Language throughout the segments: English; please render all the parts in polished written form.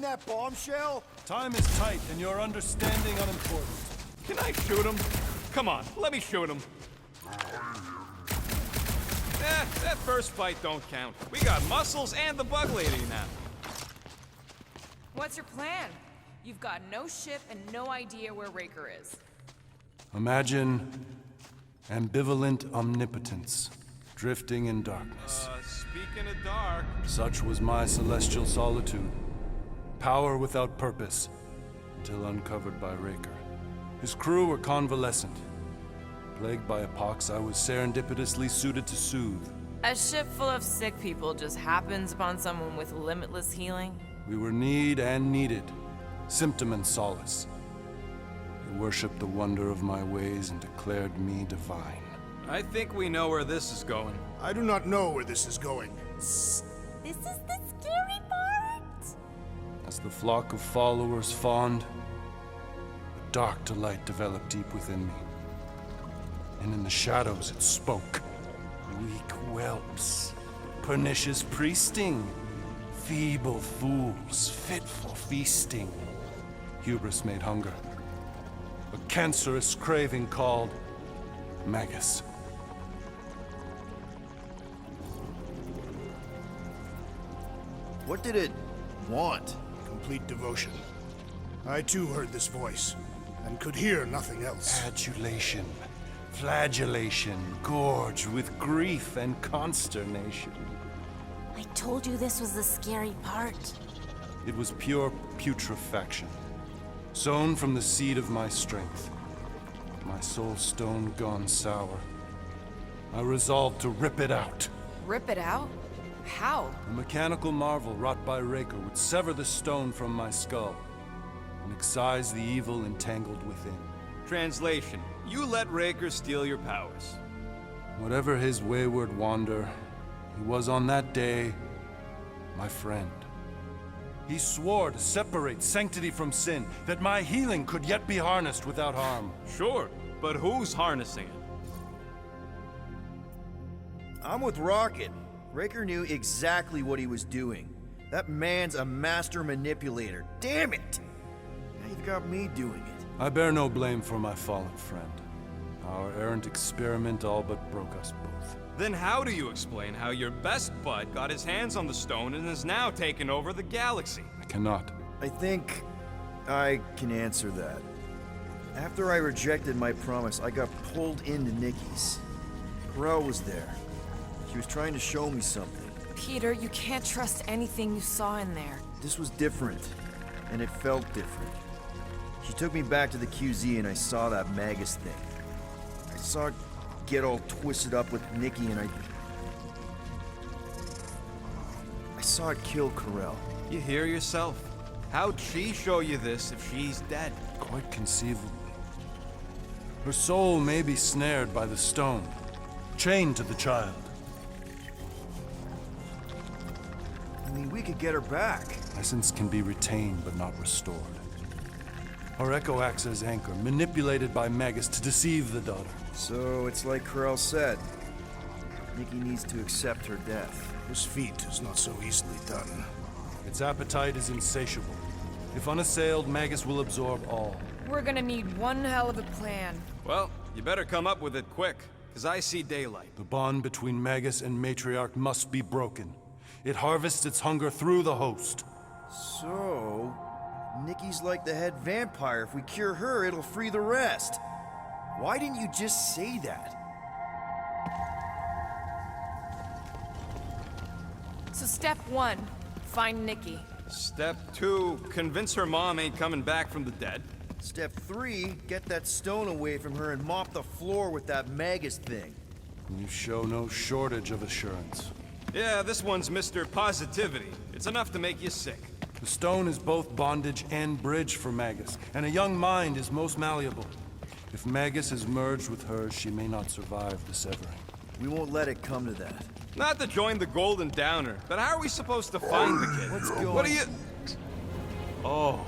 that bombshell? Time is tight, and your understanding unimportant. Can I shoot him? Come on, let me shoot him. That first fight don't count. We got muscles and the bug lady now. What's your plan? You've got no ship and no idea where Raker is. Imagine ambivalent omnipotence, drifting in darkness. Speaking of dark... Such was my celestial solitude. Power without purpose, until uncovered by Raker. His crew were convalescent. Plagued by a pox I was serendipitously suited to soothe. A ship full of sick people just happens upon someone with limitless healing? We were need and needed, symptom and solace. They worshipped the wonder of my ways and declared me divine. I think we know where this is going. I do not know where this is going. This is the scary part. As the flock of followers fawned, a dark delight developed deep within me. And in the shadows it spoke. Weak whelps, pernicious priesting, feeble fools fit for feasting. Hubris made hunger. A cancerous craving called Magus. What did it want? Complete devotion. I too heard this voice, and could hear nothing else. Adulation, flagellation, gorged with grief and consternation. I told you this was the scary part. It was pure putrefaction, sown from the seed of my strength. My soul stone gone sour. I resolved to rip it out. Rip it out? How? A mechanical marvel wrought by Raker would sever the stone from my skull and excise the evil entangled within. Translation: you let Raker steal your powers. Whatever his wayward wander, he was on that day my friend. He swore to separate sanctity from sin, that my healing could yet be harnessed without harm. Sure, but who's harnessing it? I'm with Rocket. Raker knew exactly what he was doing. That man's a master manipulator. Damn it! Now you've got me doing it. I bear no blame for my fallen friend. Our errant experiment all but broke us both. Then how do you explain how your best bud got his hands on the stone and is now taking over the galaxy? I cannot. I think I can answer that. After I rejected my promise, I got pulled into Nikki's. Corel was there. She was trying to show me something. Peter, you can't trust anything you saw in there. This was different, and it felt different. She took me back to the QZ and I saw that Magus thing. I saw it get all twisted up with Nikki and I saw it kill Corel. You hear yourself? How'd she show you this if she's dead? Quite conceivably. Her soul may be snared by the stone, chained to the child. I mean, we could get her back. Essence can be retained but not restored. Our echo acts as anchor, manipulated by Magus to deceive the daughter. So it's like Corel said. Nikki needs to accept her death. This feat is not so easily done. Its appetite is insatiable. If unassailed, Magus will absorb all. We're gonna need one hell of a plan. Well, you better come up with it quick, because I see daylight. The bond between Magus and Matriarch must be broken. It harvests its hunger through the host. So, Nikki's like the head vampire. If we cure her, it'll free the rest. Why didn't you just say that? So step 1, find Nikki. Step 2, convince her mom ain't coming back from the dead. Step 3, get that stone away from her and mop the floor with that Magus thing. You show no shortage of assurance. Yeah, this one's Mr. Positivity. It's enough to make you sick. The stone is both bondage and bridge for Magus, and a young mind is most malleable. If Magus is merged with hers, she may not survive the severing. We won't let it come to that. Not to join the Golden Downer, but how are we supposed to find the kid? What's going on? What are you... Oh,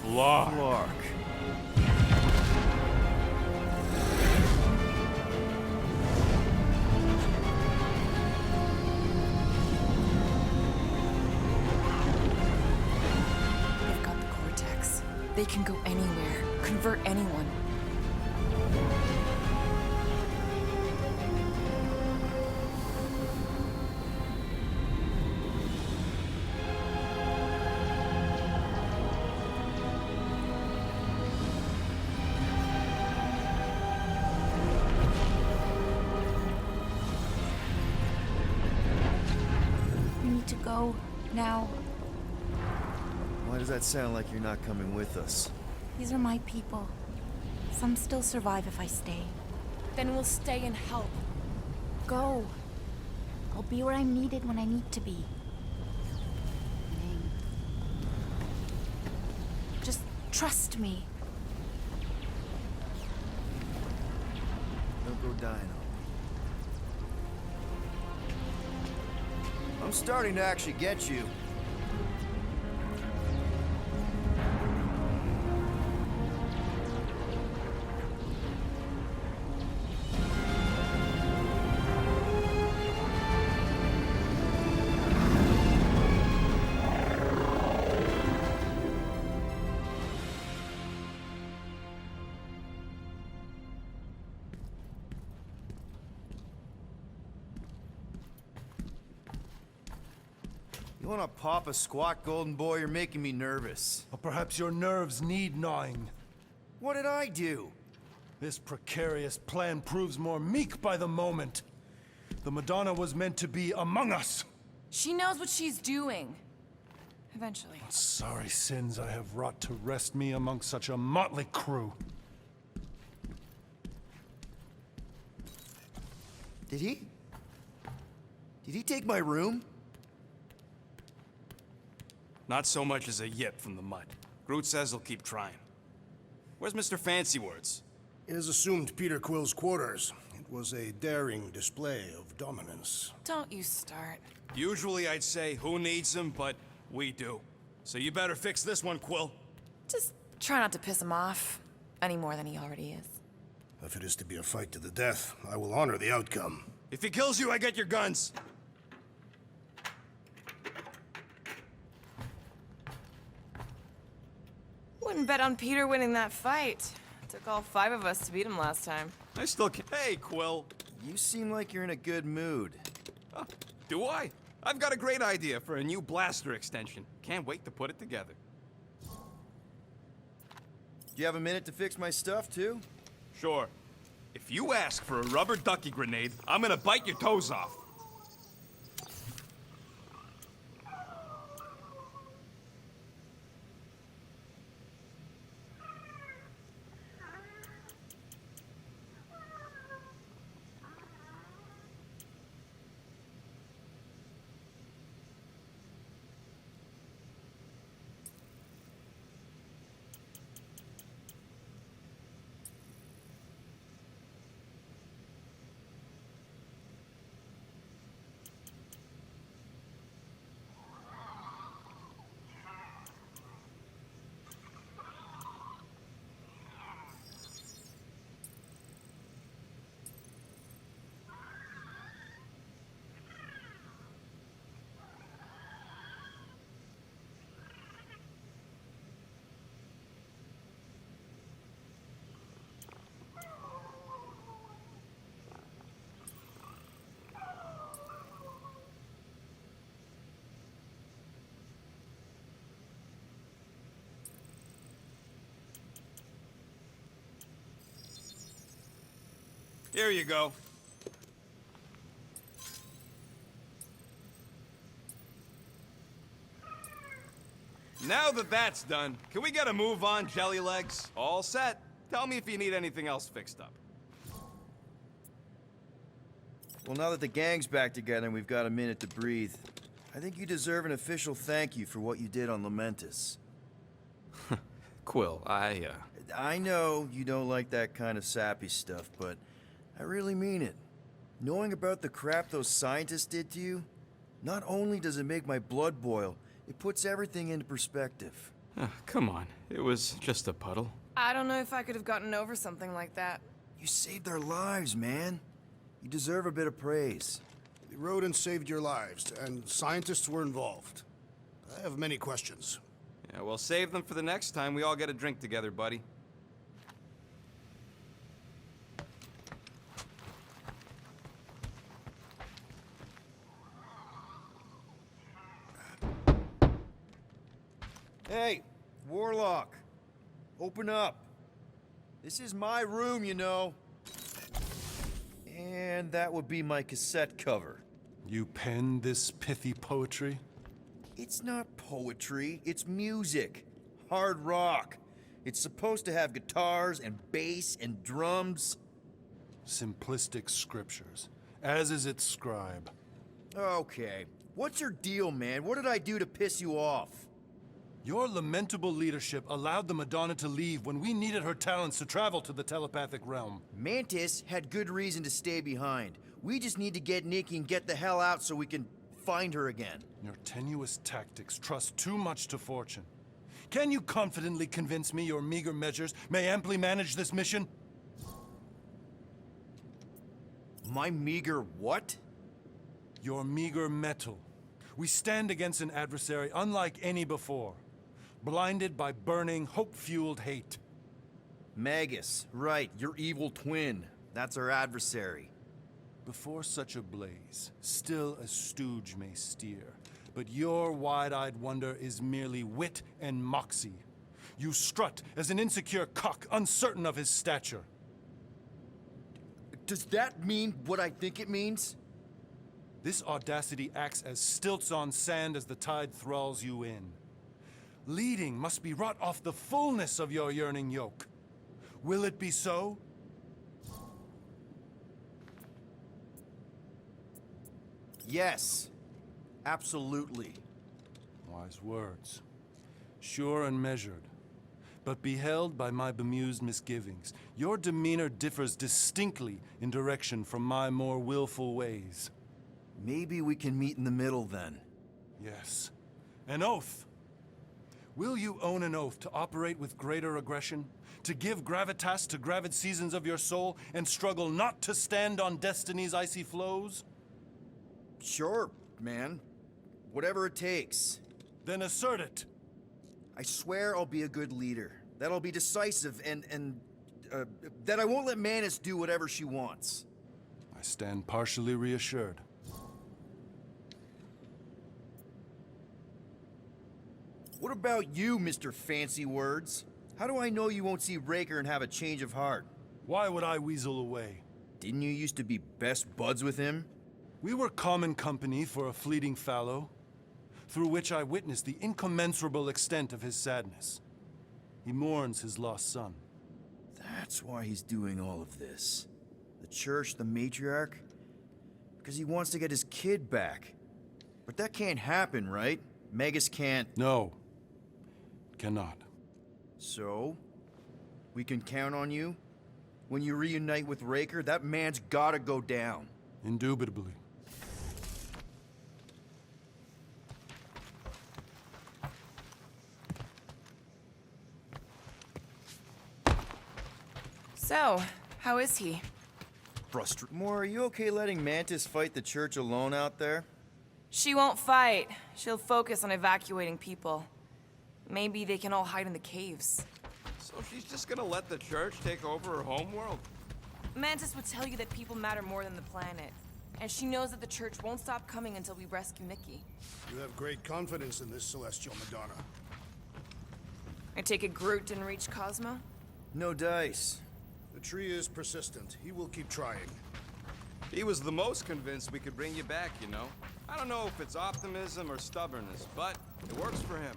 Clark. Clark. They can go anywhere, convert anyone. We need to go now. Why does that sound like you're not coming with us? These are my people. Some still survive if I stay. Then we'll stay and help. Go. I'll be where I'm needed when I need to be. Just trust me. Don't go dying on me. I'm starting to actually get you. You wanna pop a squat, Golden Boy? You're making me nervous. Or perhaps your nerves need gnawing. What did I do? This precarious plan proves more meek by the moment. The Madonna was meant to be among us. She knows what she's doing. Eventually. Sorry sins I have wrought to wrest me among such a motley crew. Did he? Did he take my room? Not so much as a yip from the mud. Groot says he'll keep trying. Where's Mr. Fancy Words? It is assumed Peter Quill's quarters. It was a daring display of dominance. Don't you start. Usually I'd say, who needs him, but we do. So you better fix this one, Quill. Just try not to piss him off any more than he already is. If it is to be a fight to the death, I will honor the outcome. If he kills you, I get your guns. Wouldn't bet on Peter winning that fight. Took all 5 of us to beat him last time. I still can't. Hey, Quill. You seem like you're in a good mood. Do I? I've got a great idea for a new blaster extension. Can't wait to put it together. Do you have a minute to fix my stuff, too? Sure. If you ask for a rubber ducky grenade, I'm gonna bite your toes off. Here you go. Now that that's done, can we get a move on, Jelly Legs? All set. Tell me if you need anything else fixed up. Well, now that the gang's back together and we've got a minute to breathe, I think you deserve an official thank you for what you did on Lamentus. Quill, I know you don't like that kind of sappy stuff, but I really mean it. Knowing about the crap those scientists did to you, not only does it make my blood boil, it puts everything into perspective. Come on. It was just a puddle. I don't know if I could have gotten over something like that. You saved their lives, man. You deserve a bit of praise. The rodents saved your lives, and scientists were involved. I have many questions. Yeah, well, save them for the next time we all get a drink together, buddy. Hey, Warlock. Open up. This is my room, you know. And that would be my cassette cover. You penned this pithy poetry? It's not poetry, it's music. Hard rock. It's supposed to have guitars and bass and drums. Simplistic scriptures, as is its scribe. Okay. What's your deal, man? What did I do to piss you off? Your lamentable leadership allowed the Madonna to leave when we needed her talents to travel to the telepathic realm. Mantis had good reason to stay behind. We just need to get Nikki and get the hell out so we can find her again. Your tenuous tactics trust too much to fortune. Can you confidently convince me your meager measures may amply manage this mission? My meager what? Your meager metal. We stand against an adversary unlike any before, blinded by burning, hope-fueled hate. Magus, right, your evil twin. That's our adversary. Before such a blaze, still a stooge may steer, but your wide-eyed wonder is merely wit and moxie. You strut as an insecure cock, uncertain of his stature. Does that mean what I think it means? This audacity acts as stilts on sand as the tide thralls you in. Leading must be wrought off the fullness of your yearning yoke. Will it be so? Yes, absolutely. Wise words. Sure and measured. But beheld by my bemused misgivings, your demeanor differs distinctly in direction from my more willful ways. Maybe we can meet in the middle then. Yes. An oath. Will you own an oath to operate with greater aggression? To give gravitas to gravid seasons of your soul and struggle not to stand on destiny's icy flows? Sure, man. Whatever it takes. Then assert it. I swear I'll be a good leader. That I'll be decisive and that I won't let Mantis do whatever she wants. I stand partially reassured. What about you, Mr. Fancy Words? How do I know you won't see Raker and have a change of heart? Why would I weasel away? Didn't you used to be best buds with him? We were common company for a fleeting fallow, through which I witnessed the incommensurable extent of his sadness. He mourns his lost son. That's why he's doing all of this. The church, the matriarch? Because he wants to get his kid back. But that can't happen, right? Magus can't... No. Cannot. So? We can count on you? When you reunite with Raker, that man's gotta go down. Indubitably. So, how is he? More, are you okay letting Mantis fight the church alone out there? She won't fight. She'll focus on evacuating people. Maybe they can all hide in the caves. So she's just gonna let the church take over her homeworld? Mantis would tell you that people matter more than the planet. And she knows that the church won't stop coming until we rescue Nikki. You have great confidence in this celestial Madonna. I take it Groot didn't reach Cosmo? No dice. The tree is persistent. He will keep trying. He was the most convinced we could bring you back, you know? I don't know if it's optimism or stubbornness, but it works for him.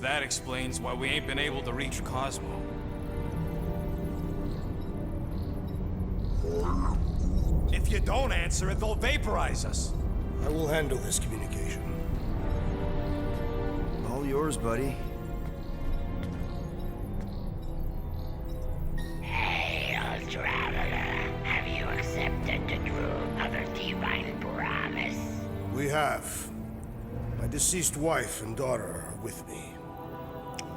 That explains why we ain't been able to reach Cosmo. If you don't answer it, they'll vaporize us. I will handle this communication. All yours, buddy. Hail, traveler! have. My deceased wife and daughter are with me.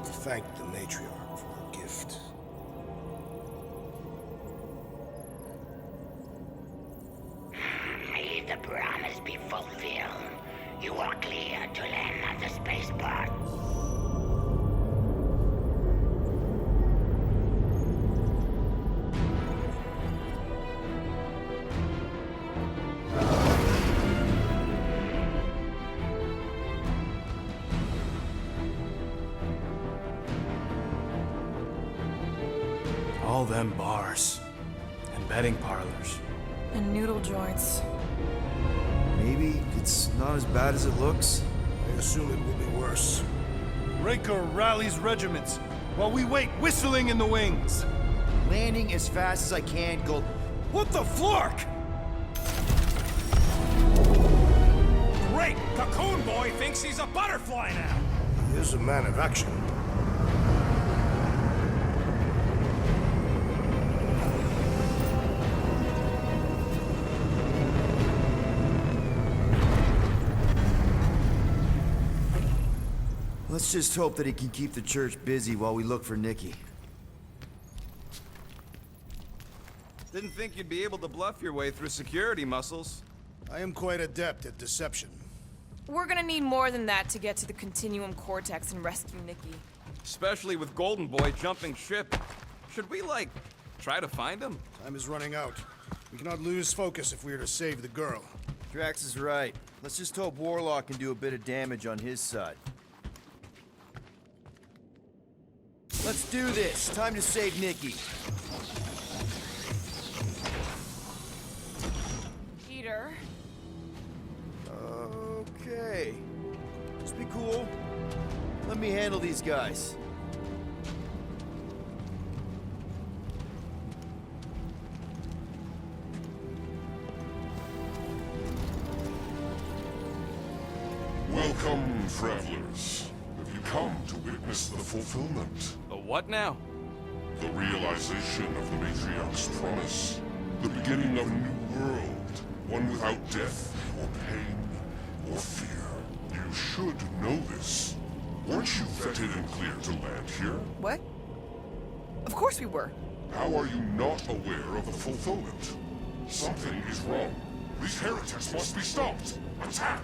To thank the matriarch for her gift. May the promise be fulfilled. You are clear to land on the spaceport. All them bars. And betting parlors. And noodle joints. Maybe it's not as bad as it looks. I assume it will be worse. Raker rallies regiments while we wait whistling in the wings. Landing as fast as I can, Gold. What the flark? Great! Cocoon Boy thinks he's a butterfly now! He is a man of action. Let's just hope that he can keep the church busy while we look for Nikki. Didn't think you'd be able to bluff your way through security muscles. I am quite adept at deception. We're gonna need more than that to get to the Continuum Cortex and rescue Nikki. Especially with Golden Boy jumping ship. Should we, like, try to find him? Time is running out. We cannot lose focus if we are to save the girl. Drax is right. Let's just hope Warlock can do a bit of damage on his side. Let's do this. Time to save Nikki. Peter? Okay. Just be cool. Let me handle these guys. Welcome, travelers. Have you come to witness the fulfillment? A what now? The realization of the Matriarch's promise. The beginning of a new world. One without death, or pain, or fear. You should know this. Weren't you vetted and cleared to land here? What? Of course we were. How are you not aware of the fulfillment? Something is wrong. These heretics must be stopped. Attack!